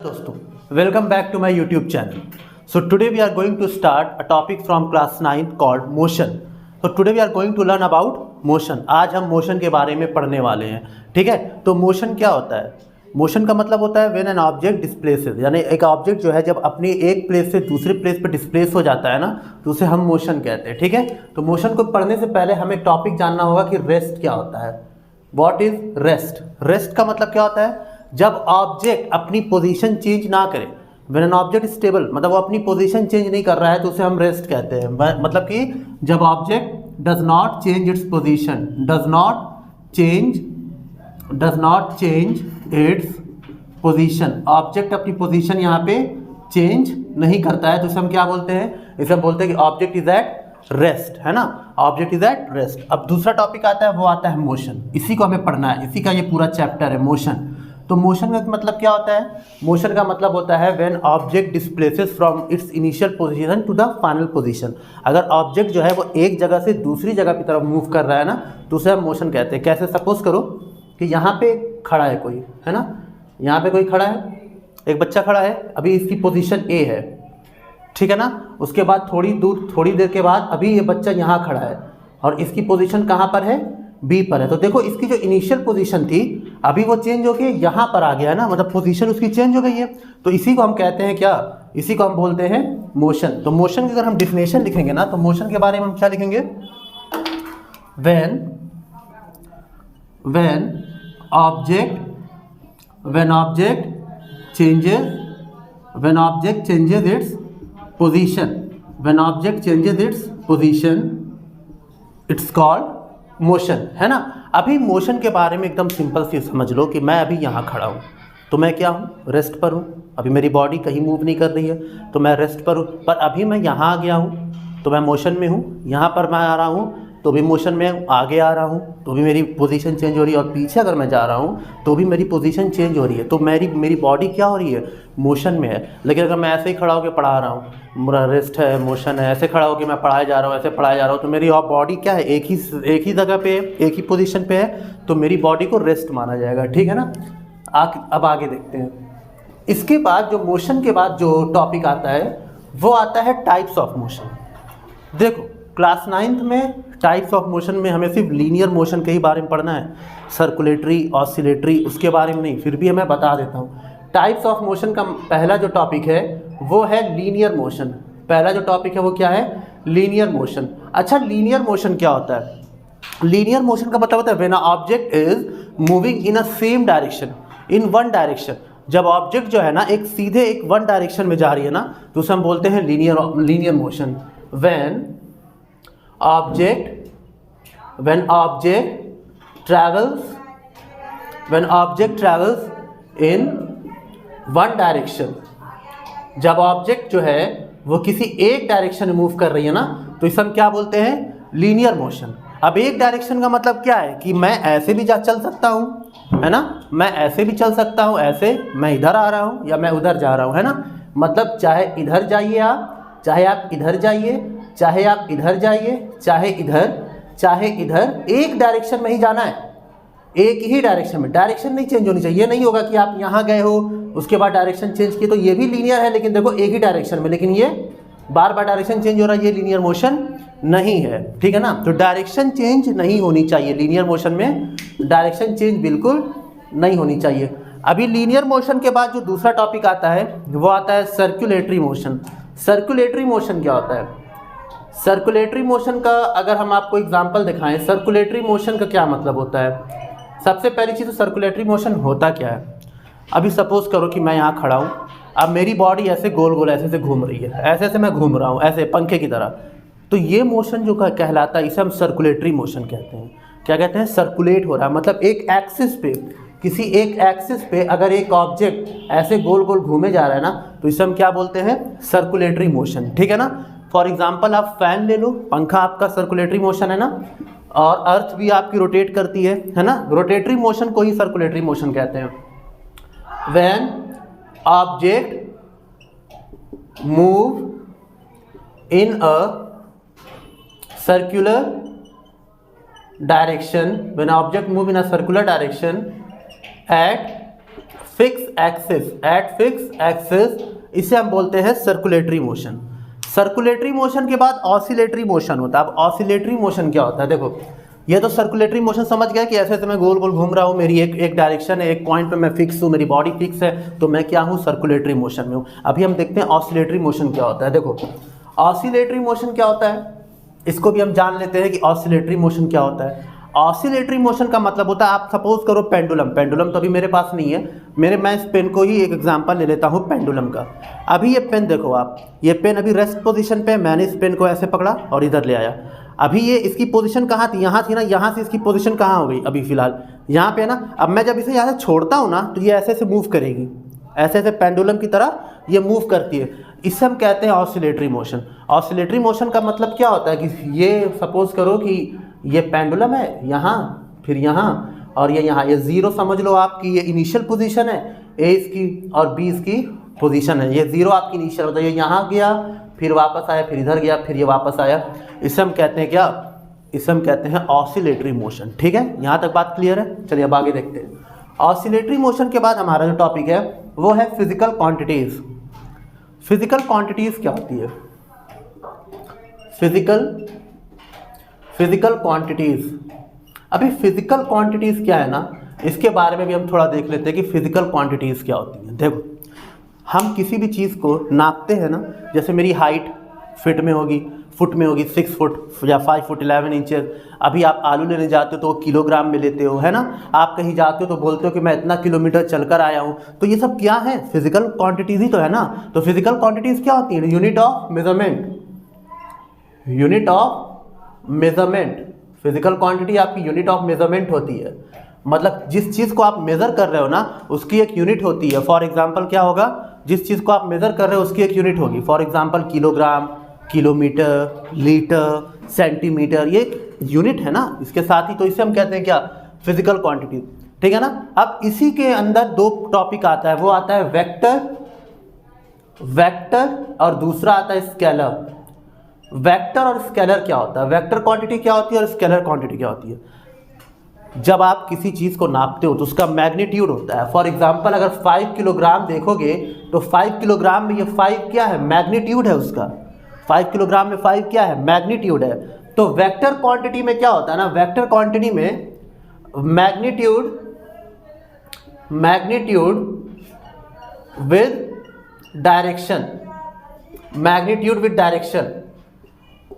दोस्तों, welcome back to my YouTube channel. So today we are going to start a topic from class 9 called motion. So today we are going to learn about motion. आज हम motion के बारे में पढ़ने वाले हैं, ठीक है। तो motion क्या होता है? मोशन का मतलब होता है when an object displaces, यानी एक ऑब्जेक्ट जो है जब अपनी एक प्लेस से दूसरी प्लेस पर डिस्प्लेस हो जाता है ना, तो उसे हम मोशन कहते हैं, ठीक है। तो मोशन को पढ़ने से पहले हमें टॉपिक जानना होगा कि रेस्ट क्या होता है। What is rest? रेस्ट का मतलब क्या होता है? जब ऑब्जेक्ट अपनी पोजीशन चेंज ना करे, व्हेन एन ऑब्जेक्ट स्टेबल, मतलब वो अपनी पोजीशन चेंज नहीं कर रहा है, तो उसे हम रेस्ट कहते हैं। मतलब कि जब object does not change its position, does not change its position, object अपनी पोजीशन यहाँ पे चेंज नहीं करता है, तो उसे हम क्या बोलते हैं? इसे हम बोलते हैं कि ऑब्जेक्ट इज एट रेस्ट, है ना। Object is at rest. अब दूसरा टॉपिक आता है, वो आता है मोशन। इसी को हमें पढ़ना है, इसी का ये पूरा चैप्टर है, मोशन। तो मोशन का मतलब क्या होता है? मोशन का मतलब होता है when object displaces from its initial position to the final position. अगर ऑब्जेक्ट जो है वो एक जगह से दूसरी जगह की तरफ मूव कर रहा है ना, तो उसे हम मोशन कहते हैं। कैसे? सपोज करो कि यहाँ पे खड़ा है कोई, है ना, यहाँ पे कोई खड़ा है, एक बच्चा खड़ा है, अभी इसकी पोजीशन ए है, ठीक है ना। उसके बाद थोड़ी देर के बाद अभी ये बच्चा यहाँ खड़ा है और इसकी पोजीशन कहाँ पर है? बी पर है। तो देखो, इसकी जो इनिशियल पोजीशन थी अभी वो चेंज होके यहाँ पर आ गया है ना, मतलब पोजीशन उसकी चेंज हो गई है। तो इसी को हम कहते हैं क्या? इसी को हम बोलते हैं मोशन। तो मोशन की अगर हम डिफिनेशन लिखेंगे ना, तो मोशन के बारे में हम क्या लिखेंगे? When object changes its position, it's called motion, है ना। अभी मोशन के बारे में एकदम सिंपल सी समझ लो कि मैं अभी यहाँ खड़ा हूँ, तो मैं क्या हूँ? रेस्ट पर हूँ। अभी मेरी बॉडी कहीं मूव नहीं कर रही है, तो मैं रेस्ट पर हूँ। पर अभी मैं यहाँ आ गया हूँ, तो मैं मोशन में हूँ। यहाँ पर मैं आ रहा हूँ, तो भी मोशन में हूँ। आगे आ रहा हूँ, तो भी मेरी पोजीशन चेंज हो रही है, और पीछे अगर मैं जा रहा हूँ, तो भी मेरी पोजीशन चेंज हो रही है। तो मेरी बॉडी क्या हो रही है? मोशन में है। लेकिन अगर मैं ऐसे ही खड़ा होकर पढ़ा रहा हूँ, मेरा रेस्ट है, मोशन है, ऐसे खड़ा होकर मैं पढ़ाए जा रहा हूँ, ऐसे पढ़ाए जा रहा हूँ, तो मेरी बॉडी क्या है? एक ही जगह पे, एक ही पोजीशन पे है, तो मेरी बॉडी को रेस्ट माना जाएगा, ठीक है ना। अब आगे देखते हैं। इसके बाद जो मोशन के बाद जो टॉपिक आता है, वो आता है टाइप्स ऑफ मोशन। देखो, क्लास 9th में टाइप्स ऑफ मोशन में हमें सिर्फ लीनियर मोशन के ही बारे में पढ़ना है, सर्कुलेटरी, ऑसिलेटरी उसके बारे में नहीं। फिर भी मैं बता देता हूँ, टाइप्स ऑफ मोशन का पहला जो टॉपिक है वो है लीनियर मोशन। पहला जो टॉपिक है वो क्या है? Linear motion. अच्छा, लीनियर मोशन क्या होता है? लीनियर मोशन का मतलब होता है when object is moving in a same direction, in one direction. जब ऑब्जेक्ट जो है ना एक सीधे एक वन डायरेक्शन में जा रही है ना, तो उसे हम बोलते हैं linear motion. When object travels in one direction, जब ऑब्जेक्ट जो है वो किसी एक डायरेक्शन में मूव कर रही है ना, तो इसे हम क्या बोलते हैं? Linear motion. अब एक डायरेक्शन का मतलब क्या है? कि मैं ऐसे भी चल सकता हूँ, है ना, मैं ऐसे भी चल सकता हूँ, ऐसे मैं इधर आ रहा हूँ या मैं उधर जा रहा हूँ, है ना। मतलब चाहे इधर जाइए आप, चाहे आप इधर जाइए, चाहे आप इधर जाइए, चाहे इधर, एक डायरेक्शन में ही जाना है, एक ही डायरेक्शन में। डायरेक्शन नहीं चेंज होनी चाहिए। ये नहीं होगा कि आप यहाँ गए हो उसके बाद डायरेक्शन चेंज किए, तो ये भी लीनियर है, लेकिन देखो एक ही डायरेक्शन में, लेकिन ये बार बार डायरेक्शन चेंज हो रहा है, ये लीनियर मोशन नहीं है, ठीक है ना। तो डायरेक्शन चेंज नहीं होनी चाहिए लीनियर मोशन में, डायरेक्शन चेंज बिल्कुल नहीं होनी चाहिए। अभी लीनियर मोशन के बाद जो दूसरा टॉपिक आता है वो आता है सर्कुलेटरी मोशन। सर्कुलेटरी मोशन क्या होता है? सर्कुलेटरी मोशन का अगर हम आपको एग्जांपल दिखाएं, सर्कुलेटरी मोशन का क्या मतलब होता है? सबसे पहली चीज़, तो सर्कुलेटरी मोशन होता क्या है? अभी सपोज करो कि मैं यहाँ खड़ा हूँ, अब मेरी बॉडी ऐसे गोल गोल ऐसे घूम रही है, ऐसे मैं घूम रहा हूँ, ऐसे पंखे की तरह। तो ये मोशन जो कहलाता है, इसे हम सर्कुलेटरी मोशन कहते हैं। क्या कहते हैं? सर्कुलेट हो रहा है, मतलब एक एक्सिस पे, किसी एक एक्सिस पे अगर एक ऑब्जेक्ट ऐसे गोल गोल घूमे जा रहा है ना, तो इसे हम क्या बोलते हैं? सर्कुलेटरी मोशन, ठीक है ना। फॉर एग्जाम्पल आप फैन ले लो, पंखा आपका सर्कुलेटरी मोशन है ना, और अर्थ भी आपकी रोटेट करती है ना। रोटेटरी मोशन को ही सर्कुलेटरी मोशन कहते हैं। When object move in a circular direction, when object move in a circular direction at fix axis, eight fix axis, इसे हम बोलते हैं सर्कुलेटरी मोशन। सर्कुलेटरी मोशन के बाद ऑसिलेटरी मोशन होता है। अब ऑसिलेटरी मोशन क्या होता है, देखो ये तो सर्कुलेटरी मोशन समझ गया कि ऐसे ऐसे मैं गोल गोल घूम रहा हूँ, मेरी एक डायरेक्शन है, एक पॉइंट पे मैं फिक्स हूँ, मेरी बॉडी फिक्स है, तो मैं क्या हूँ, सर्कुलेटरी मोशन में हूँ। अभी हम देखते हैं ऑसिलेटरी मोशन क्या होता है। देखो ऑसिलेटरी मोशन क्या होता है, इसको भी हम जान लेते हैं कि ऑसिलेटरी मोशन क्या होता है। ऑसिलेटरी मोशन का मतलब होता है, आप सपोज करो पेंडुलम तो अभी मेरे पास नहीं है, मैं इस पेन को ही एक एग्जांपल ले लेता हूँ पेंडुलम का। अभी ये पेन देखो आप, ये पेन अभी रेस्ट पोजीशन पे, मैंने इस पेन को ऐसे पकड़ा और इधर ले आया। अभी ये इसकी पोजीशन कहाँ थी, यहाँ थी ना, यहाँ से इसकी पोजीशन कहाँ हो गई, अभी फिलहाल यहाँ पे ना। अब मैं जब इसे यहाँ से छोड़ता हूँ ना, तो ये ऐसे ऐसे मूव करेगी, ऐसे ऐसे पेंडुलम की तरह ये मूव करती है। इसे हम कहते हैं ऑसिलेटरी मोशन। ऑसिलेटरी मोशन का मतलब क्या होता है कि ये सपोज करो कि ये पेंडुलम है यहाँ, फिर यहाँ और ये यहाँ, ये जीरो समझ लो आपकी ये इनिशियल पोजीशन है, ए इसकी और बी इसकी पोजीशन है। ये जीरो आपकी इनिशियल, मतलब ये यहाँ गया, फिर वापस आया, फिर इधर गया, फिर ये वापस आया। इसे हम कहते हैं क्या, इसे हम कहते हैं ऑसिलेटरी मोशन। ठीक है, यहाँ तक बात क्लियर है। चलिए अब आगे देखते हैं। ऑसिलेटरी मोशन के बाद हमारा जो टॉपिक है वो है फिजिकल क्वांटिटीज। फिजिकल क्वांटिटीज क्या होती है, फिजिकल क्वांटिटीज। अभी फिजिकल क्वांटिटीज क्या है ना, इसके बारे में भी हम थोड़ा देख लेते हैं कि फिजिकल क्वांटिटीज क्या होती हैं। देखो हम किसी भी चीज़ को नापते हैं ना, जैसे मेरी हाइट फुट में होगी 6 फुट या 5 फुट 11 इंचेस। अभी आप आलू लेने जाते हो तो किलोग्राम में लेते हो, है ना। आप कहीं जाते हो तो बोलते हो कि मैं इतना किलोमीटर चलकर आया हूँ, तो ये सब क्या है, फिजिकल क्वांटिटीज ही तो है ना। तो फिजिकल क्वांटिटीज क्या होती है, unit of measurement, unit of measurement. Physical quantity आपकी यूनिट ऑफ मेजरमेंट होती है, मतलब जिस चीज़ को आप मेज़र कर रहे हो ना उसकी एक यूनिट होती है। फॉर एग्जांपल क्या होगा, जिस चीज़ को आप मेज़र कर रहे हो उसकी एक यूनिट होगी। For example kilogram, kilometre, litre, centimetre, ये यूनिट है ना इसके साथ ही, तो इसे हम कहते हैं क्या, फिजिकल क्वांटिटी। ठीक है ना। अब इसी के अंदर दो टॉपिक आता है, वो आता है वेक्टर और दूसरा आता है स्केलर। वेक्टर और स्केलर क्या होता है, वेक्टर क्वांटिटी क्या होती है और स्केलर क्वांटिटी क्या होती है। जब आप किसी चीज़ को नापते हो तो उसका मैग्नीट्यूड होता है। फॉर एग्जांपल अगर 5 किलोग्राम देखोगे तो 5 किलोग्राम में ये 5 क्या है, मैग्नीट्यूड है उसका। 5 किलोग्राम में 5 क्या है, मैग्नीट्यूड है। तो वेक्टर क्वांटिटी में क्या होता है ना, वेक्टर क्वांटिटी में magnitude with direction, magnitude with direction,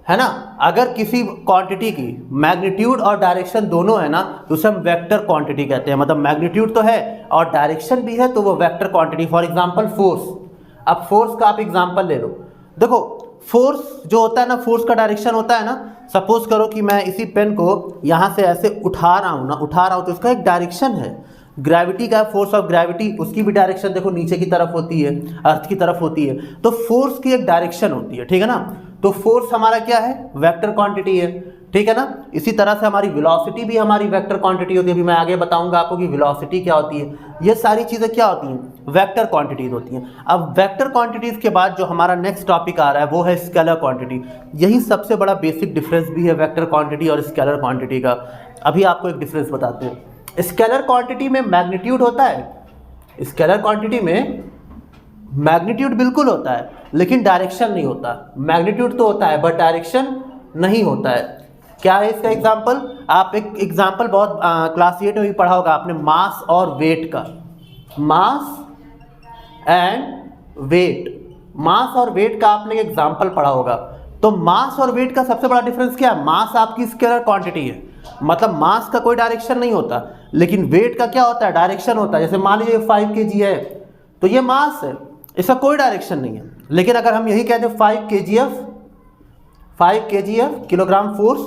है ना। अगर किसी क्वांटिटी की मैग्नीट्यूड और डायरेक्शन दोनों है ना तो उसे हम वेक्टर क्वांटिटी कहते हैं। मतलब मैग्नीट्यूड तो है और डायरेक्शन भी है तो वो vector quantity. For example force, अब फोर्स का आप एग्जांपल ले लो। देखो फोर्स जो होता है ना, फोर्स का डायरेक्शन होता है ना। सपोज करो कि मैं इसी पेन को यहाँ से ऐसे उठा रहा हूँ तो उसका एक डायरेक्शन है। ग्रेविटी का फोर्स ऑफ ग्रेविटी, उसकी भी डायरेक्शन देखो नीचे की तरफ होती है, अर्थ की तरफ होती है। तो फोर्स की एक डायरेक्शन होती है, ठीक है ना। तो फोर्स हमारा क्या है, वेक्टर क्वांटिटी है, ठीक है ना। इसी तरह से हमारी वेलोसिटी भी हमारी वेक्टर क्वांटिटी होती है। अभी मैं आगे बताऊंगा आपको कि वेलोसिटी क्या होती है। ये सारी चीज़ें क्या होती हैं, वेक्टर क्वांटिटीज होती हैं। अब वेक्टर क्वांटिटीज़ के बाद जो हमारा नेक्स्ट टॉपिक आ रहा है वो है स्केलर क्वांटिटी। यही सबसे बड़ा बेसिक डिफरेंस भी है वेक्टर क्वांटिटी और स्केलर क्वांटिटी का। अभी आपको एक डिफरेंस बताते हैं। स्केलर क्वांटिटी में मैग्नीट्यूड होता है, स्केलर क्वांटिटी में मैग्नीट्यूड बिल्कुल होता है लेकिन डायरेक्शन नहीं होता। मैग्नीट्यूड तो होता है बट डायरेक्शन नहीं होता है। क्या है इसका एग्जांपल, आप एक एग्जांपल बहुत क्लास 8 में भी पढ़ा होगा आपने, मास और वेट का। मास एंड वेट, मास और वेट का आपने एग्जांपल पढ़ा होगा। तो मास और वेट का सबसे बड़ा डिफरेंस क्या है, मास आपकी स्केलर क्वांटिटी है, मतलब मास का कोई डायरेक्शन नहीं होता, लेकिन वेट का क्या होता है, डायरेक्शन होता है। जैसे मान लीजिए 5 kg है तो ये मास है, इसका कोई डायरेक्शन नहीं है। लेकिन अगर हम यही कहते हैं 5 kgf किलोग्राम फोर्स,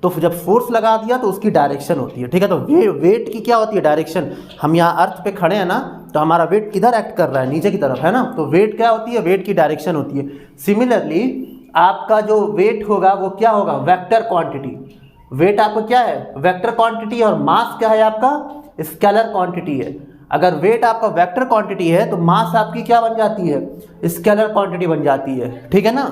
तो जब फोर्स लगा दिया तो उसकी डायरेक्शन होती है, ठीक है। तो वेट की क्या होती है, डायरेक्शन। हम यहाँ अर्थ पे खड़े हैं ना, तो हमारा वेट किधर एक्ट कर रहा है, नीचे की तरफ, है ना। तो वेट क्या होती है, वेट की डायरेक्शन होती है। सिमिलरली आपका जो वेट होगा वो क्या होगा, वेक्टर क्वांटिटी। वेट आपका क्या है, वेक्टर क्वांटिटी, और मास क्या है आपका, स्केलर क्वांटिटी है। अगर वेट आपका वेक्टर क्वांटिटी है तो मास आपकी क्या बन जाती है, स्केलर क्वांटिटी बन जाती है, ठीक है ना।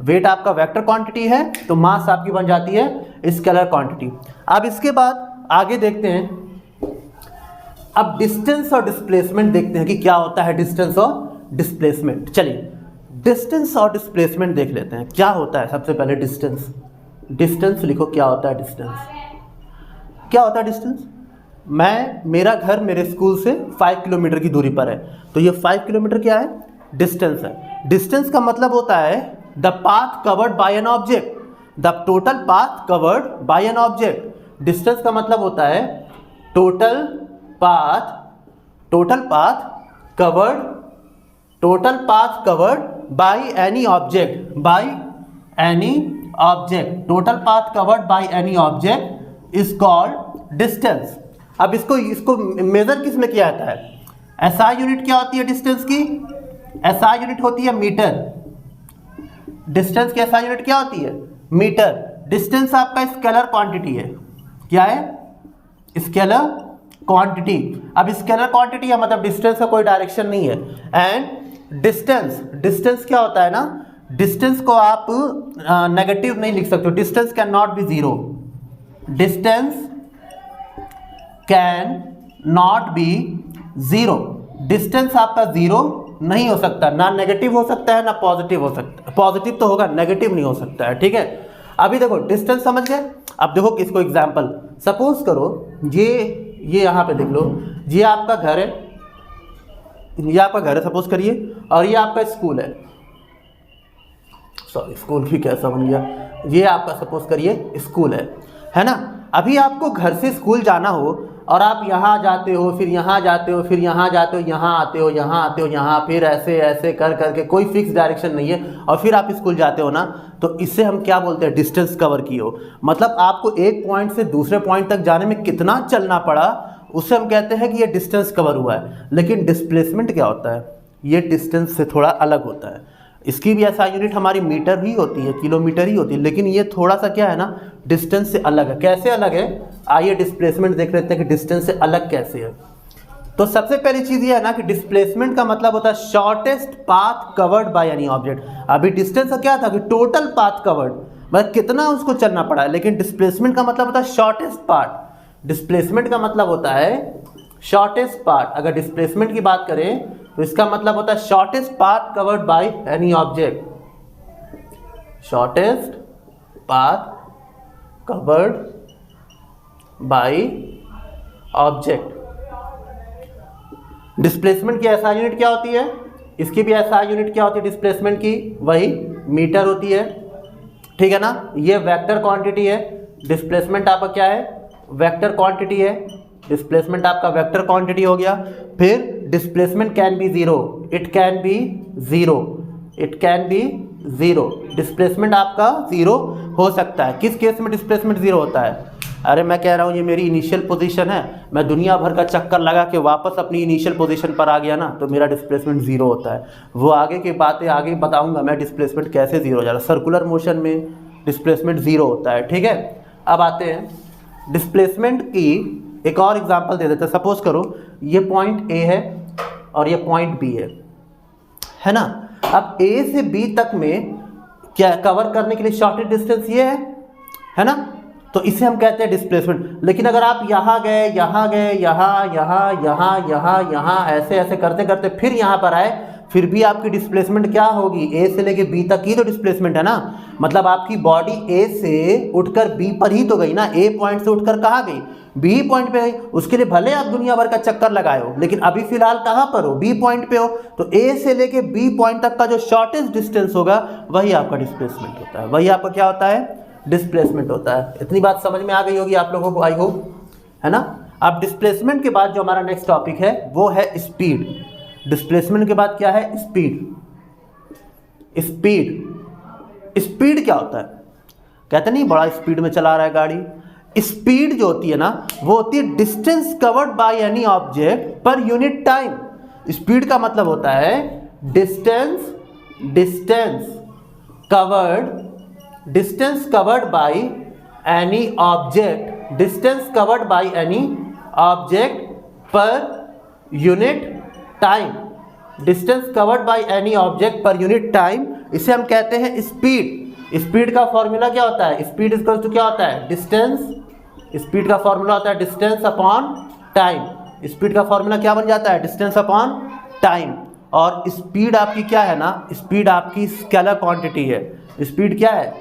वेट आपका वेक्टर क्वांटिटी है तो मास आपकी बन जाती है स्केलर क्वांटिटी। अब इसके बाद आगे देखते हैं अब डिस्टेंस और डिस्प्लेसमेंट देखते हैं कि क्या होता है डिस्टेंस और डिस्प्लेसमेंट। चलिए डिस्टेंस और डिस्प्लेसमेंट देख लेते हैं क्या होता है। सबसे पहले डिस्टेंस, डिस्टेंस लिखो, क्या होता है डिस्टेंस, क्या होता है डिस्टेंस। मेरा घर मेरे स्कूल से 5 किलोमीटर की दूरी पर है, तो ये 5 किलोमीटर क्या है, डिस्टेंस है। डिस्टेंस का मतलब होता है the path covered by an object, the total path covered by an object. Distance का मतलब होता है total path covered by any object, total path covered by any object is called distance. अब इसको मेजर किस में किया जाता है, एसआई यूनिट क्या होती है डिस्टेंस की, एसआई यूनिट होती है मीटर। डिस्टेंस की एसआई यूनिट क्या होती है, मीटर। डिस्टेंस आपका स्केलर क्वांटिटी है, क्या है, स्केलर क्वांटिटी। अब स्केलर क्वांटिटी है मतलब डिस्टेंस का कोई डायरेक्शन नहीं है। एंड डिस्टेंस क्या होता है ना, डिस्टेंस को आप नेगेटिव नहीं लिख सकते, distance can not be zero, distance can not be zero. Distance आपका जीरो नहीं हो सकता, ना नेगेटिव हो सकता है ना पॉजिटिव हो सकता है। पॉजिटिव तो होगा, नेगेटिव नहीं हो सकता है, ठीक है। अभी देखो डिस्टेंस समझ गए। अब देखो इसको एग्जांपल, सपोज करो ये यहाँ पे देख लो, ये आपका घर है, ये आपका घर है सपोज करिए, और ये आपका स्कूल है। सॉरी स्कूल भी कैसा बन गया, ये आपका सपोज करिए स्कूल है ना। अभी आपको घर से स्कूल जाना हो और आप यहाँ जाते हो, फिर यहाँ जाते हो, फिर यहाँ जाते हो, यहाँ आते हो, यहाँ आते हो, यहाँ, फिर ऐसे ऐसे कर करके कोई फिक्स डायरेक्शन नहीं है, और फिर आप स्कूल जाते हो ना, तो इससे हम क्या बोलते हैं, डिस्टेंस कवर की हो। मतलब आपको एक पॉइंट से दूसरे पॉइंट तक जाने में कितना चलना पड़ा, उससे हम कहते हैं कि ये डिस्टेंस कवर हुआ है। लेकिन डिस्प्लेसमेंट क्या होता है, ये डिस्टेंस से थोड़ा अलग होता है। इसकी भी ऐसा यूनिट हमारी मीटर ही होती है, किलोमीटर ही होती है, लेकिन ये थोड़ा सा क्या है ना, डिस्टेंस से अलग है। कैसे अलग है, आइए डिस्प्लेसमेंट देख लेते हैं कि डिस्टेंस से अलग कैसे है। तो सबसे पहली चीज़ ये है ना कि डिस्प्लेसमेंट का मतलब होता है shortest path covered by any object. अभी डिस्टेंस का क्या था कि टोटल पाथ कवर्ड, मतलब कितना उसको चलना पड़ा है, लेकिन डिस्प्लेसमेंट का मतलब होता है शॉर्टेस्ट पार्ट। डिस्प्लेसमेंट का मतलब होता है शॉर्टेस्ट पार्ट। अगर डिस्प्लेसमेंट की बात करें तो इसका मतलब होता है shortest path covered by any object, shortest path covered by object. Displacement की एसआई यूनिट क्या होती है, इसकी भी एसआई यूनिट क्या होती है डिस्प्लेसमेंट की, वही मीटर होती है, ठीक है ना। ये वेक्टर क्वांटिटी है, डिस्प्लेसमेंट आपका क्या है, वेक्टर क्वांटिटी है। डिस्प्लेसमेंट आपका वेक्टर क्वांटिटी हो गया। फिर displacement can be zero, it can be zero, it can be zero. Displacement आपका जीरो हो सकता है। किस केस में डिस्प्लेसमेंट जीरो होता है, अरे मैं कह रहा हूँ ये मेरी इनिशियल पोजीशन है, मैं दुनिया भर का चक्कर लगा के वापस अपनी इनिशियल पोजीशन पर आ गया ना, तो मेरा डिस्प्लेसमेंट जीरो होता है। वो आगे की बातें आगे बताऊंगा मैं, डिस्प्लेसमेंट कैसे जीरो हो जाएगा। सर्कुलर मोशन में डिस्प्लेसमेंट जीरो होता है, ठीक है। अब आते हैं डिस्प्लेसमेंट की एक और एग्जांपल दे देते हैं। सपोज करो ये पॉइंट ए है और ये पॉइंट बी है ना। अब ए से बी तक में क्या कवर करने के लिए शॉर्टेस्ट डिस्टेंस ये है ना, तो इसे हम कहते हैं डिस्प्लेसमेंट। लेकिन अगर आप यहाँ गए, यहाँ गए, यहाँ यहाँ यहाँ यहाँ यहाँ ऐसे ऐसे करते करते फिर यहाँ पर आए, फिर भी आपकी डिस्प्लेसमेंट क्या होगी, ए से लेके बी तक की तो डिस्प्लेसमेंट है ना। मतलब आपकी बॉडी ए से उठकर बी पर ही तो गई ना, ए पॉइंट से उठकर कहाँ गई, बी पॉइंट पे गई। उसके लिए भले आप दुनिया भर का चक्कर लगाए हो, लेकिन अभी फिलहाल कहाँ पर हो, बी पॉइंट पे हो। तो ए से लेके बी पॉइंट तक का जो शॉर्टेस्ट डिस्टेंस होगा वही आपका डिस्प्लेसमेंट होता है, वही आपका क्या होता है, डिस्प्लेसमेंट होता है। इतनी बात समझ में आ गई होगी आप लोगों को, आई होप, है ना। अब डिस्प्लेसमेंट के बाद जो हमारा नेक्स्ट टॉपिक है वो है स्पीड। डिस्प्लेसमेंट के बाद क्या है, स्पीड। स्पीड क्या होता है, कहते नहीं बड़ा स्पीड में चला रहा है गाड़ी। स्पीड जो होती है ना, वो होती है distance covered by any object per unit time. Speed का मतलब होता है distance covered by any object, distance covered by any object per unit time, distance covered by any object per unit time, इसे हम कहते हैं स्पीड। स्पीड का formula क्या होता है, स्पीड इक्वल टू क्या होता है, डिस्टेंस। स्पीड का फॉर्मूला होता है डिस्टेंस अपॉन टाइम। स्पीड का फॉर्मूला क्या बन जाता है, डिस्टेंस अपॉन टाइम। और स्पीड आपकी क्या है ना, स्पीड आपकी स्केलर क्वांटिटी है। स्पीड क्या है,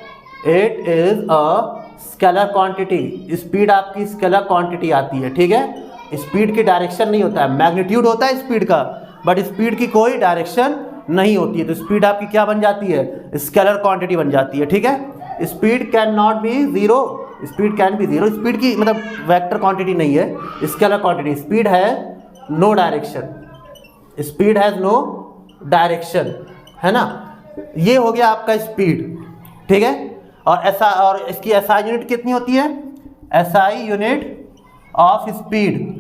it is a scalar quantity. Speed आपकी स्केलर क्वांटिटी आती है, ठीक है। स्पीड की डायरेक्शन नहीं होता है, मैग्नीट्यूड होता है स्पीड का, बट स्पीड की कोई डायरेक्शन नहीं होती है। तो स्पीड आपकी क्या बन जाती है, स्केलर क्वांटिटी बन जाती है, ठीक है। Speed can not be zero, speed can be zero, speed की मतलब वेक्टर क्वांटिटी नहीं है, स्केलर क्वांटिटी। स्पीड है no direction, speed has no direction, है ना। ये हो गया आपका स्पीड, ठीक है। और इसकी एसआई यूनिट कितनी होती है, SI unit of speed.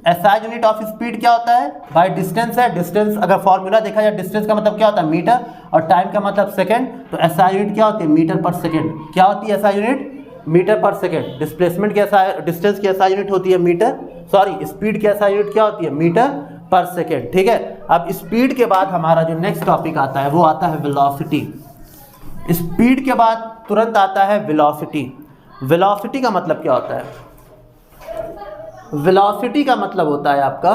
SI unit of speed क्या होता है भाई, डिस्टेंस है। डिस्टेंस अगर फॉर्मूला देखा जाए, डिस्टेंस का मतलब क्या होता है मीटर, और टाइम का मतलब सेकंड। तो एसआई यूनिट क्या होती है, मीटर पर सेकंड। क्या होती है एसआई यूनिट, मीटर पर सेकंड। डिस्प्लेसमेंट की एसआई, डिस्टेंस की एसआई यूनिट होती है मीटर, सॉरी स्पीड की एसआई यूनिट क्या होती है, मीटर पर सेकेंड, ठीक है। अब स्पीड के बाद हमारा जो नेक्स्ट टॉपिक आता है वो आता है वेलोसिटी। स्पीड के बाद तुरंत आता है वेलोसिटी। वेलोसिटी का मतलब क्या होता है, वेलोसिटी का मतलब होता है आपका,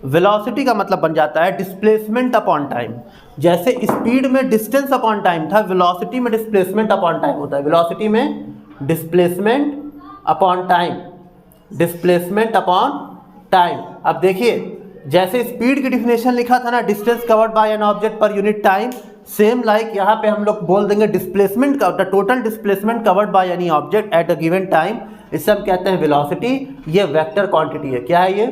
वेलोसिटी का मतलब बन जाता है डिस्प्लेसमेंट अपॉन टाइम। जैसे स्पीड में डिस्टेंस अपॉन टाइम था, वेलोसिटी में डिस्प्लेसमेंट अपॉन टाइम होता है। वेलोसिटी में displacement upon time, displacement upon time. अब देखिए, जैसे स्पीड की डिफिनेशन लिखा था ना, distance covered bye an object per unit time, same like यहाँ पे हम लोग बोल देंगे डिस्प्लेसमेंट का, the total displacement covered by any object at a given time, इससे हम कहते हैं वेलोसिटी। ये वेक्टर क्वांटिटी है, क्या है ये,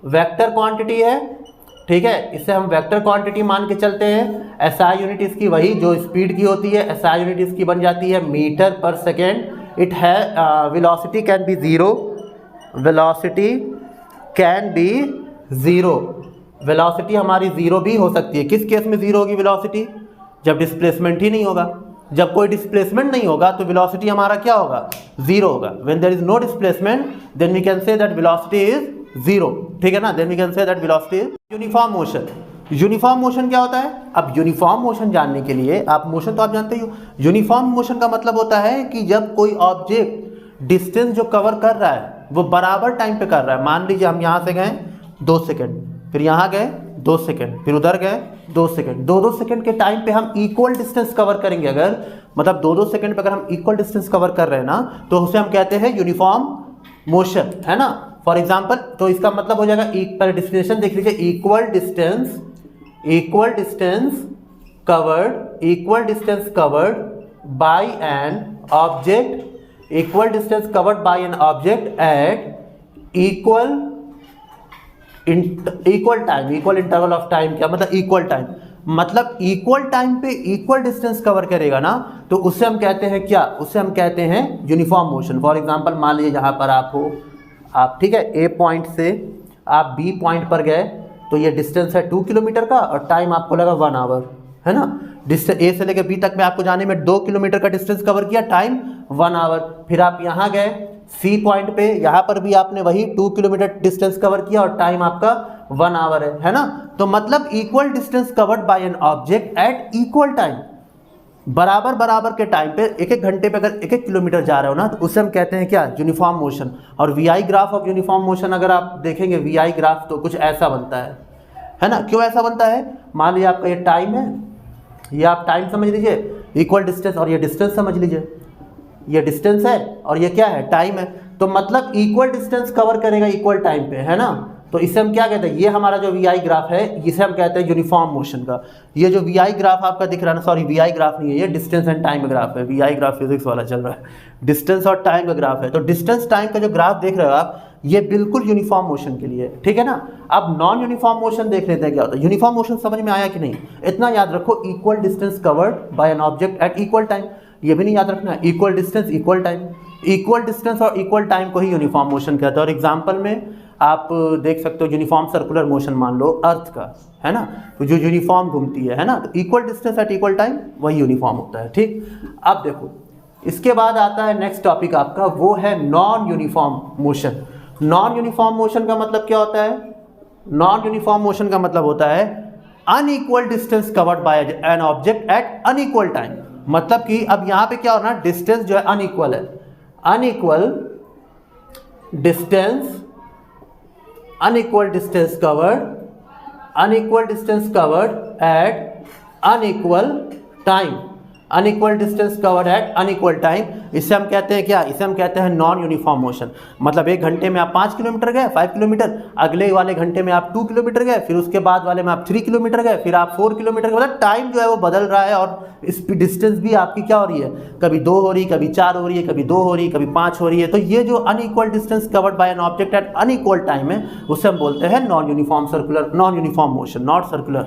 वेक्टर क्वांटिटी है, ठीक है। इसे हम वेक्टर क्वांटिटी मान के चलते हैं। एसआई यूनिट इसकी वही जो स्पीड की होती है, एसआई यूनिट इसकी बन जाती है मीटर पर सेकेंड। इट है velocity can be zero, velocity can be zero, velocity हमारी जीरो भी हो सकती है। किस केस में जीरो होगी वेलोसिटी, जब डिस्प्लेसमेंट ही नहीं होगा। जब कोई डिस्प्लेसमेंट नहीं होगा तो वेलोसिटी हमारा क्या होगा, जीरो होगा। When there is no displacement then we can say that velocity is zero, ठीक है ना। Then we can say that velocity is uniform motion. Uniform motion क्या होता है, अब यूनिफॉर्म मोशन जानने के लिए, आप मोशन तो आप जानते ही हो। यूनिफॉर्म मोशन का मतलब होता है कि जब कोई ऑब्जेक्ट डिस्टेंस जो कवर कर रहा है वो बराबर टाइम पे कर रहा है। मान लीजिए हम यहाँ से गए 2 सेकेंड, फिर यहाँ गए 2 सेकेंड, फिर उधर गए 2 सेकेंड, 2-2 सेकेंड के टाइम पे हम इक्वल डिस्टेंस कवर करेंगे। अगर मतलब 2-2 सेकेंड पे अगर हम इक्वल डिस्टेंस कवर कर रहे हैं ना, तो उसे हम कहते हैं यूनिफॉर्म मोशन, है ना। फॉर एग्जाम्पल, तो इसका मतलब हो जाएगा, पहले डिफिनेशन देख लीजिए, equal distance covered bye an object, equal distance covered bye an object at equal time, equal interval of time. क्या मतलब इक्वल टाइम, मतलब इक्वल टाइम पे इक्वल डिस्टेंस कवर करेगा ना, तो उससे हम कहते हैं क्या, उससे हम कहते हैं यूनिफॉर्म मोशन। फॉर एग्जांपल, मान लीजिए जहाँ पर आप हो, आप ठीक है ए पॉइंट से आप बी पॉइंट पर गए, तो ये डिस्टेंस है 2 किलोमीटर का और टाइम आपको लगा 1 आवर, है ना। डिस्टेंस ए से लेकर बी तक में आपको जाने में 2 किलोमीटर का डिस्टेंस कवर किया, टाइम 1 आवर। फिर आप यहाँ गए सी पॉइंट पे, यहाँ पर भी आपने वही 2 किलोमीटर डिस्टेंस कवर किया और टाइम आपका 1 आवर है ना। तो मतलब equal distance covered bye an object at equal time, बराबर बराबर के टाइम पे, 1-1 घंटे पे अगर 1-1 किलोमीटर जा रहे हो ना, तो उसे हम कहते हैं क्या, यूनिफॉर्म मोशन। और VI graph of uniform motion अगर आप देखेंगे वीआई ग्राफ, तो कुछ ऐसा बनता है ना। क्यों ऐसा बनता है, मान लीजिए आपका ये टाइम है, ये आप टाइम समझ लीजिए, इक्वल डिस्टेंस, और ये डिस्टेंस समझ लीजिए, ये डिस्टेंस है और ये क्या है, टाइम है। तो मतलब इक्वल डिस्टेंस कवर करेगा इक्वल टाइम पे, है ना। तो इसे हम क्या कहते हैं, ये हमारा जो वी आई ग्राफ है, इसे हम कहते हैं यूनिफॉर्म मोशन का। ये जो वी आई ग्राफ आपका दिख रहा है ना, सॉरी वी आई ग्राफ नहीं है, ये डिस्टेंस एंड टाइम का ग्राफ है। वी आई ग्राफ फिजिक्स वाला चल रहा है, डिस्टेंस और टाइम का ग्राफ है। तो डिस्टेंस टाइम का जो ग्राफ देख रहे हो आप, ये बिल्कुल यूनिफॉर्म मोशन के लिए, ठीक है ना। अब नॉन यूनिफॉर्म मोशन देख लेते हैं क्या होता है। यूनिफॉर्म मोशन समझ में आया कि नहीं, इतना याद रखो, equal distance covered bye an object at equal time, ये भी नहीं याद रखना, equal distance equal time, equal distance और इक्वल टाइम को ही यूनिफॉर्म मोशन कहते हैं। और एग्जांपल में आप देख सकते हो, यूनिफॉर्म सर्कुलर मोशन मान लो अर्थ का, है ना, तो जो यूनिफॉर्म घूमती है ना, तो equal distance at equal time वही यूनिफॉर्म होता है, ठीक। अब देखो, इसके बाद आता है नेक्स्ट टॉपिक आपका, वो है non uniform motion. Non uniform motion का मतलब क्या होता है, नॉन यूनिफॉर्म मोशन का मतलब होता है unequal distance covered bye an object at unequal time. मतलब कि अब यहाँ पे क्या हो रहा है, डिस्टेंस जो है अनइक्वल है, unequal distance unequal distance covered at unequal time, unequal distance covered at unequal time. इसे हम कहते हैं क्या, इसे हम कहते हैं नॉन यूनिफॉर्म मोशन। मतलब एक घंटे में आप 5 किलोमीटर गए 5 किलोमीटर, अगले वाले घंटे में आप 2 किलोमीटर गए, फिर उसके बाद वाले में आप 3 किलोमीटर गए, फिर आप 4 किलोमीटर गए। मतलब टाइम जो है वो बदल रहा है और डिस्टेंस भी आपकी क्या हो रही है, कभी 2 हो रही, कभी 4 हो रही है, कभी 2 हो रही, कभी 5 हो रही है। तो ये जो unequal distance covered bye an object at unequal time है उसे हम बोलते हैं non uniform motion, not circular,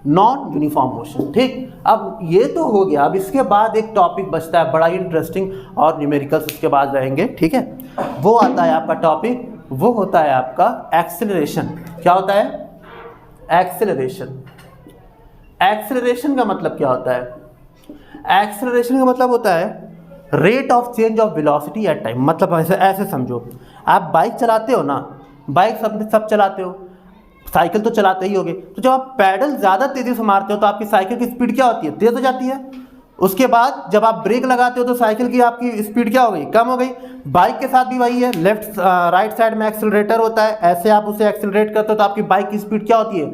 non uniform motion. ठीक, अब ये तो हो गया। अब इसके बाद एक टॉपिक बचता है बड़ा ही इंटरेस्टिंग और न्यूमेरिकल्स इसके बाद रहेंगे। ठीक है, वो आता है आपका टॉपिक, वो होता है आपका एक्सेलरेशन। क्या होता है? एक्सेलरेशन। एक्सेलरेशन का मतलब क्या होता है? एक्सेलरेशन का मतलब होता है rate of change of velocity at time. मतलब ऐसे समझो, आप बाइक चलाते हो ना, बाइक सब चलाते हो, साइकिल तो चलाते ही होगे, तो जब आप पैडल ज़्यादा तेज़ी से मारते हो तो आपकी साइकिल की स्पीड क्या होती है? तेज़ हो जाती है। उसके बाद जब आप ब्रेक लगाते हो तो साइकिल की आपकी स्पीड क्या हो गई? कम हो गई। बाइक के साथ भी वही है, लेफ्ट राइट साइड में एक्सेलरेटर होता है, ऐसे आप उसे एक्सेलरेट करते हो तो आपकी बाइक की स्पीड क्या होती है?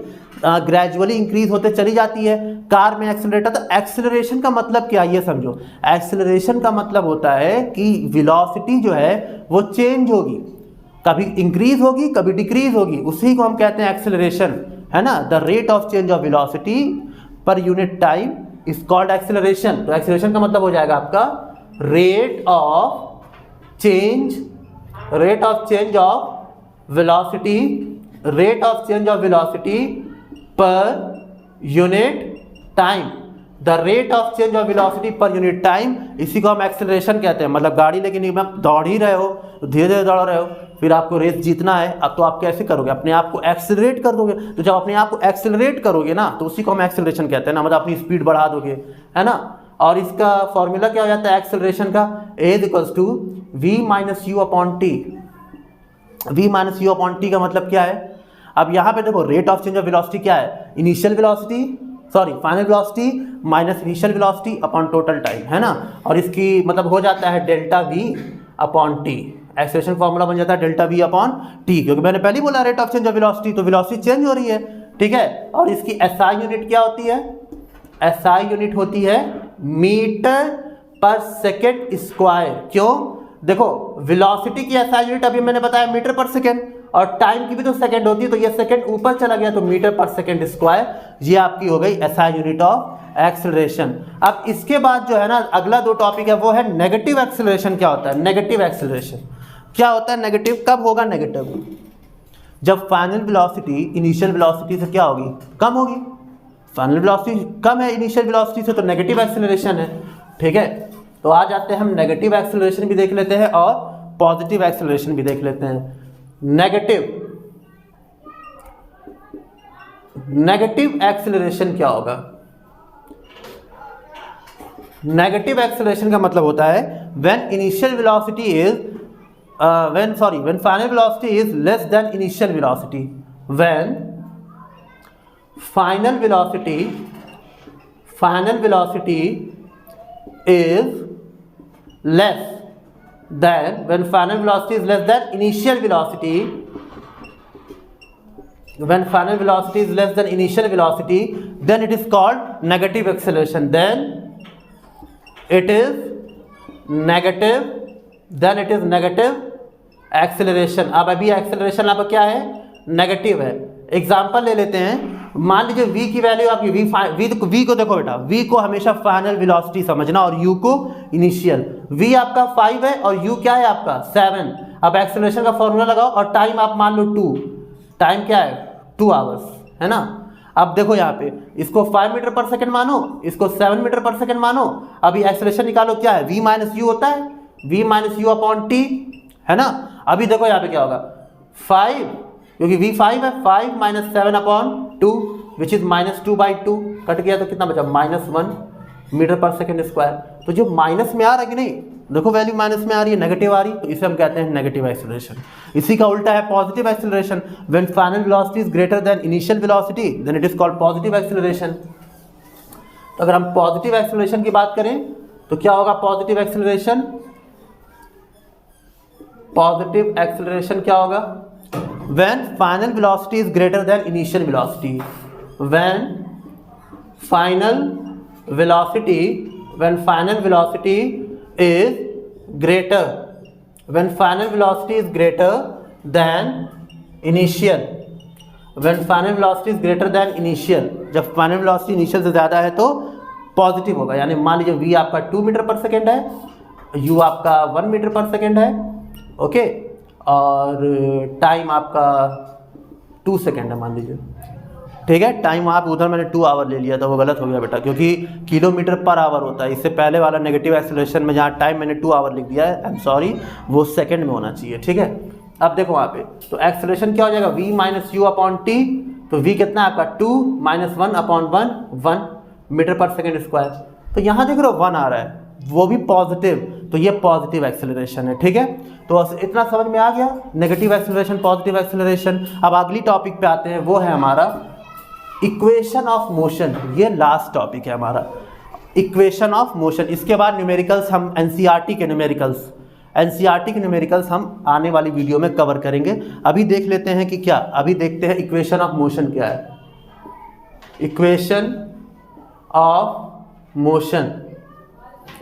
ग्रेजुअली इंक्रीज होते चली जाती है। कार में एक्सेलरेटर, तो एक्सेलरेशन का मतलब क्या, ये समझो। एक्सेलरेशन का मतलब होता है कि वेलोसिटी जो है वो चेंज होगी, कभी इंक्रीज होगी कभी डिक्रीज होगी, उसी को हम कहते हैं एक्सेलरेशन, है ना। The rate of change of velocity per unit time is called acceleration. तो एक्सेलरेशन का मतलब हो जाएगा आपका rate of change of velocity, rate of change of velocity per unit time. The rate of change of velocity per unit time, इसी को हम acceleration कहते हैं। मतलब गाड़ी लेकिन आप दौड़ ही रहे हो, धीरे धीरे दौड़ रहे हो, फिर आपको रेस जीतना है, अब तो आप कैसे करोगे? अपने आप को एक्सेलरेट कर दोगे। तो जब अपने आप को एक्सेलरेट करोगे ना तो उसी को हम एक्सेलरेशन कहते हैं ना, मतलब अपनी स्पीड बढ़ा दोगे, है ना। और इसका फॉर्मूला क्या हो जाता है एक्सेलरेशन का? As equals to v minus U upon T. v minus U upon T का मतलब क्या है? अब यहाँ पे देखो, rate of change of velocity क्या है? Initial velocity, sorry final velocity minus initial velocity upon total time, है ना। और इसकी मतलब हो जाता है delta v upon T. Acceleration formula बन जाता है डेल्टा v अपॉन टी, क्योंकि मैंने पहले बोला rate of change of velocity, तो वेलोसिटी चेंज हो रही है। ठीक है, और इसकी एसआई यूनिट क्या होती है? एसआई यूनिट होती है मीटर पर सेकेंड स्क्वायर। क्यों? देखो, वेलोसिटी की एसआई यूनिट अभी मैंने बताया मीटर पर सेकेंड, और टाइम की भी तो सेकंड होती है, तो ये सेकंड ऊपर चला गया तो मीटर पर सेकंड स्क्वायर, ये आपकी हो गई एसआई यूनिट ऑफ एक्सेलरेशन। अब इसके बाद जो है ना अगला 2 टॉपिक है, वो है नेगेटिव एक्सेलरेशन। क्या होता है नेगेटिव एक्सेलरेशन? क्या होता है नेगेटिव? कब होगा नेगेटिव? जब फाइनल वेलोसिटी इनिशियल वेलोसिटी से क्या होगी? कम होगी। फाइनल वेलोसिटी कम है इनिशियल वेलोसिटी से, तो नेगेटिव एक्सेलरेशन है। ठीक है, तो आ जाते हैं हम नेगेटिव एक्सेलरेशन भी देख लेते हैं और पॉजिटिव एक्सेलरेशन भी देख लेते हैं। नेगेटिव एक्सेलरेशन क्या होगा? नेगेटिव एक्सेलरेशन का मतलब होता है when initial velocity is when final velocity is less than initial velocity, when final velocity is less than, when final velocity is less than initial velocity, when final velocity is less than initial velocity, then it is called negative acceleration. Then it is negative acceleration. अब अभी acceleration आपका क्या है? Negative है। Example ले लेते हैं, मान लीजिए v की वैल्यू आपकी v को देखो बेटा, v को हमेशा फाइनल वेलोसिटी समझना और u को इनिशियल। v आपका 5 है और u क्या है आपका 7। अब एक्सेलरेशन का फॉर्मूला लगाओ और टाइम आप मान लो 2, टाइम क्या है 2 आवर्स, है ना। अब देखो यहाँ पे इसको 5 मीटर पर सेकंड मानो, इसको 7 मीटर पर सेकंड मानो। अभी एक्सेलरेशन निकालो, क्या है v माइनस यू होता है, v minus U upon T, है ना। अभी देखो यहाँ पे क्या होगा 5, क्योंकि v 5 है, 5 minus 7 upon 2 which is -2/2, cut गया तो कितना बचा -1 मीटर पर सेकंड स्क्वायर। तो जो माइनस में आ रहा है कि नहीं, देखो वैल्यू माइनस में आ रही है, नेगेटिव आ रही, तो इसे हम कहते हैं नेगेटिव एक्सेलरेशन। इसी का उल्टा है positive acceleration, when final velocity is greater than initial velocity then it is called positive acceleration. तो अगर हम पॉजिटिव एक्सेलरेशन की बात करें तो क्या होगा पॉजिटिव एक्सेलरेशन? पॉजिटिव एक्सेलरेशन क्या होगा? When final velocity is greater than initial velocity, when final velocity is greater, when final velocity is greater than initial, when final velocity is greater than initial, जब final velocity initial से ज़्यादा है तो positive होगा। यानी मान लीजिए v आपका 2 मीटर पर सेकेंड है, u आपका 1 मीटर पर सेकेंड है, ओके, और टाइम आपका 2 सेकेंड है मान लीजिए, ठीक है। टाइम आप उधर मैंने 2 आवर ले लिया था, वो गलत हो गया बेटा, क्योंकि किलोमीटर पर आवर होता है। इससे पहले वाला नेगेटिव एक्सेलरेशन में जहाँ टाइम मैंने 2 आवर लिख दिया है, आई एम सॉरी, वो सेकंड में होना चाहिए, ठीक है। अब देखो वहाँ पे तो एक्सेलरेशन क्या हो जाएगा, v minus U upon T, तो v कितना है आपका 2 minus 1 upon 1 metre per second square. तो यहाँ देख रहे हो 1 आ रहा है, वो भी पॉजिटिव, तो ये पॉजिटिव एक्सेलरेशन है, ठीक है। तो इतना समझ में आ गया, नेगेटिव एक्सेलरेशन, पॉजिटिव एक्सेलरेशन। अब अगली टॉपिक पे आते हैं, वो है हमारा इक्वेशन ऑफ मोशन। ये लास्ट टॉपिक है हमारा, इक्वेशन ऑफ मोशन। इसके बाद न्यूमेरिकल्स हम एनसीईआरटी के न्यूमेरिकल्स हम आने वाली वीडियो में कवर करेंगे। अभी देख लेते हैं कि क्या, अभी देखते हैं इक्वेशन ऑफ मोशन क्या है। Equation of motion,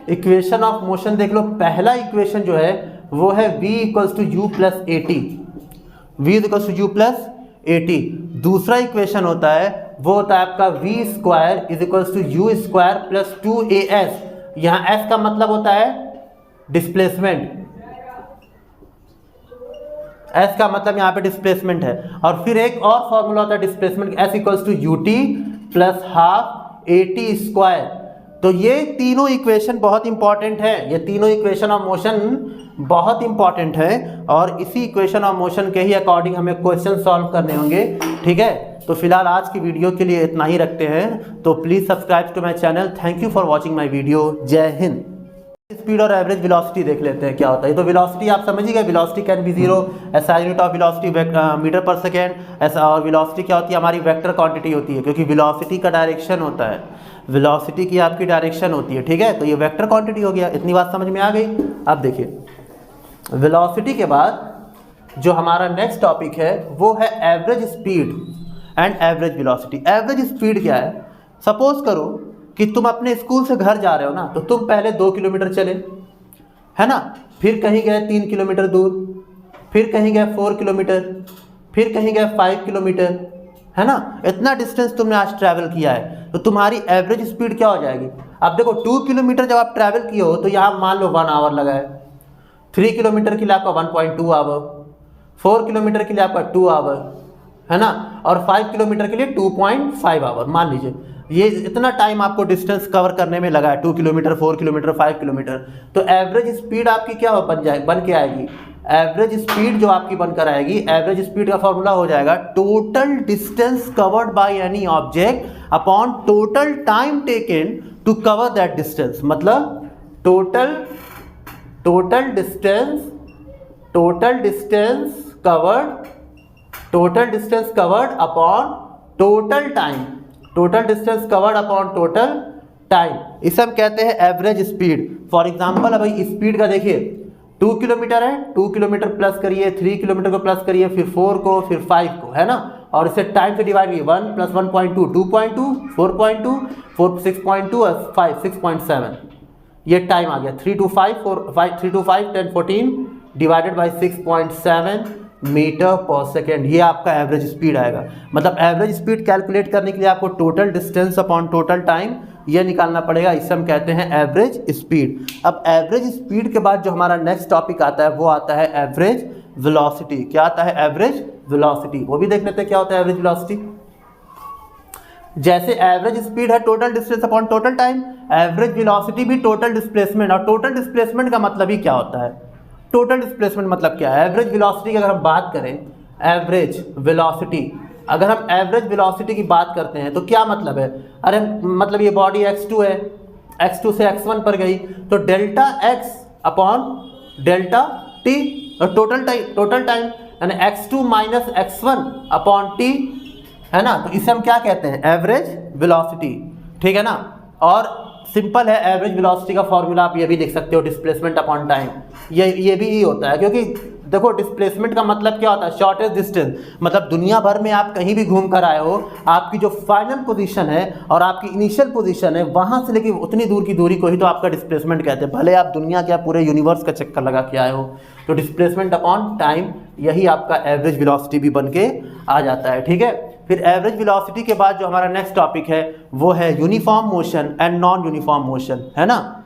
equation of motion देख लो। पहला इक्वेशन जो है वो है v equals to U plus A T, v equals to U plus A T. दूसरा इक्वेशन होता है वो होता है आपका v square is equals to U square plus 2as। यहाँ s का मतलब होता है डिस्प्लेसमेंट, s का मतलब यहाँ पे डिस्प्लेसमेंट है। और फिर एक और फॉर्मूला होता है displacement, s equals to U T plus half A T square. तो ये तीनों इक्वेशन बहुत इंपॉर्टेंट है, ये तीनों इक्वेशन ऑफ मोशन बहुत इंपॉर्टेंट है, और इसी इक्वेशन ऑफ मोशन के ही अकॉर्डिंग हमें क्वेश्चन सॉल्व करने होंगे, ठीक है। तो फिलहाल आज की वीडियो के लिए इतना ही रखते हैं। तो please subscribe to my channel. Thank you for watching my video. जय हिंद। स्पीड और एवरेज वेलोसिटी देख लेते हैं क्या होता है। तो वेलोसिटी आप समझ ही गए, velocity can be zero, SI unit of velocity metre per second. ऐसा, और वेलोसिटी क्या होती है, हमारी वेक्टर क्वांटिटी होती है, क्योंकि वेलोसिटी का डायरेक्शन होता है, वेलोसिटी की आपकी डायरेक्शन होती है, ठीक है। तो ये वेक्टर क्वांटिटी हो गया, इतनी बात समझ में आ गई। अब देखिए वेलोसिटी के बाद जो हमारा नेक्स्ट टॉपिक है वो है average speed and average velocity. Average speed क्या है, सपोज करो कि तुम अपने स्कूल से घर जा रहे हो ना, तो तुम पहले 2 किलोमीटर चले, है ना, फिर कहीं गए 3 किलोमीटर दूर, फिर कहीं गए 4 किलोमीटर, फिर कहीं गए 5 किलोमीटर, है ना। इतना डिस्टेंस तुमने आज ट्रैवल किया है, तो तुम्हारी एवरेज स्पीड क्या हो जाएगी। अब देखो 2 किलोमीटर जब आप ट्रैवल किए हो तो यहाँ मान लो 1 आवर लगा है, 3 किलोमीटर के लिए आपका 1.2 आवर, 4 किलोमीटर के लिए आपका 2 आवर, है ना, और 5 किलोमीटर के लिए 2.5 आवर मान लीजिए। ये इतना टाइम आपको डिस्टेंस कवर करने में लगा है, 2 किलोमीटर, 4 किलोमीटर, 5 किलोमीटर। तो एवरेज स्पीड आपकी क्या बन के आएगी, एवरेज स्पीड जो आपकी बनकर आएगी, एवरेज स्पीड का फॉर्मूला हो जाएगा total distance covered by any object upon total time taken to cover that distance. मतलब total distance covered upon total time, total distance covered upon total time, इसे हम कहते हैं एवरेज स्पीड। फॉर एग्जांपल अब speed का देखिए 2 kilometre है, 2 kilometre plus करिए, 3 किलोमीटर को प्लस करिए, फिर 4 को, फिर 5 को, है ना, और इसे टाइम से डिवाइड करिए, 1 + 1.2 2.2, 4.2 4 6.2 और 5 6.7, ये टाइम आ गया। 3 to 5 10 14 divided by 6.7 metre per second, ये आपका एवरेज स्पीड आएगा। मतलब एवरेज स्पीड कैलकुलेट करने के लिए आपको total distance upon total time ये निकालना पड़ेगा, इसे हम कहते हैं एवरेज स्पीड। अब एवरेज स्पीड के बाद जो हमारा नेक्स्ट टॉपिक आता है वो आता है एवरेज वेलोसिटी। क्या आता है, एवरेज वेलोसिटी, वो भी देख लेते हैं क्या होता है एवरेज वेलोसिटी। जैसे एवरेज स्पीड है total distance upon total time, average velocity भी टोटल डिस्प्लेसमेंट। और टोटल डिस्प्लेसमेंट का मतलब ही क्या होता है, टोटल डिस्प्लेसमेंट मतलब क्या है। एवरेज वेलोसिटी की अगर हम बात करें, एवरेज वेलोसिटी, अगर हम एवरेज वेलोसिटी की बात करते हैं तो क्या मतलब है, अरे मतलब ये बॉडी x2 है, x2 से x1 पर गई, तो delta x upon delta t, और टोटल टाइम यानी x2 minus x1 upon t, है ना। तो इसे हम क्या कहते हैं, एवरेज वेलोसिटी, ठीक है ना। और सिंपल है, एवरेज वेलोसिटी का फॉर्मूला आप ये भी लिख सकते हो, डिस्प्लेसमेंट अपॉन टाइम, ये भी ही होता है, क्योंकि देखो डिस्प्लेसमेंट का मतलब क्या होता है, शॉर्टेस्ट डिस्टेंस, मतलब दुनिया भर में आप कहीं भी घूम कर आए हो, आपकी जो फाइनल पोजीशन है और आपकी इनिशियल पोजीशन है वहां से लेके उतनी दूर की दूरी को ही तो आपका डिस्प्लेसमेंट कहते हैं, भले आप दुनिया के पूरे यूनिवर्स का चक्कर लगा के आए हो। तो डिस्प्लेसमेंट अपॉन टाइम, यही आपका एवरेज वेलोसिटी भी बन के आ जाता है। ठीक है, फिर एवरेज वेलोसिटी के बाद जो हमारा नेक्स्ट टॉपिक है वो है uniform motion and non uniform motion, है ना।